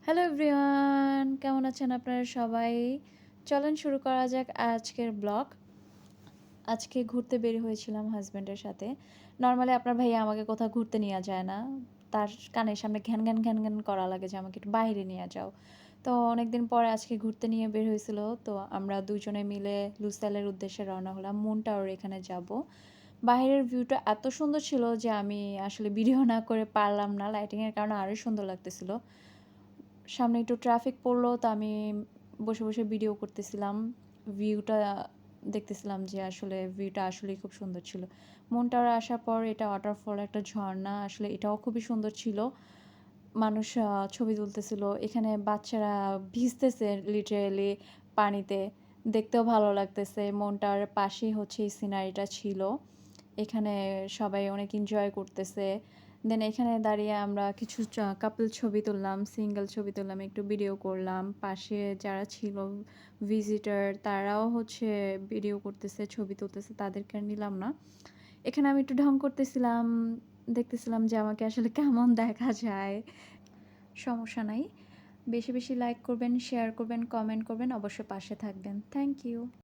Hello everyone, কেমন আছেন আপনারা সবাই? চলেন শুরু করা যাক আজকের ব্লগ। আজকে ঘুরতে বের হয়েছিলাম হাসব্যান্ডের সাথে। নরমালি আপনার ভাইয়া আমাকে কোথাও ঘুরতে নিয়ে যায় না। তার কানের সামনে ঘ্যান, ঘ্যান, ঘ্যান, ঘ্যান করা লাগে যে আমাকে একটু বাইরে নিয়ে যাও। তো অনেকদিন পরে আজকে ঘুরতে নিয়ে বের হয়েছিল। তো আমরা দুজনে মিলে লুসাইলের উদ্দেশ্যে রওনা হলাম। মুন টাওয়ার এখানে যাব। বাহিরের ভিউটা এত সুন্দর ছিল যে আমি আসলে ভিডিও না করে পারলাম না। লাইটিংয়ের কারণে আরও সুন্দর লাগতেছিল। সামনে একটু ট্রাফিক পড়লো তো আমি বসে বসে ভিডিও করতেছিলাম, ভিউটা দেখতেছিলাম যে আসলে ভিউটা আসলেই খুব সুন্দর ছিল। মুন টাওয়ারে আসার পর এটা ওয়াটারফল, একটা ঝর্ণা, আসলে এটাও খুবই সুন্দর ছিল। মানুষ ছবি তুলতেছিল, এখানে বাচ্চারা ভিজতেছে লিটারেলি পানিতে, দেখতেও ভালো লাগতেছে। মুন টাওয়ারের পাশেই হচ্ছে এই সিনারিটা ছিল, এখানে সবাই অনেক এনজয় করতেছে। দেন এখানে দাঁড়িয়ে আমরা কিছু কাপল ছবি তুললাম, সিঙ্গেল ছবি তুললাম, একটু ভিডিও করলাম। পাশে যারা ছিল ভিজিটার তারাও হচ্ছে ভিডিও করতেছে, ছবি তুলতেছে, তাদেরকে আর নিলাম না। এখানে আমি একটু ঢং করতেছিলাম, দেখতেছিলাম যে আমাকে আসলে কেমন দেখা যায়। সমস্যা নাই, বেশি বেশি লাইক করবেন, শেয়ার করবেন, কমেন্ট করবেন, অবশ্যই পাশে থাকবেন। Thank you.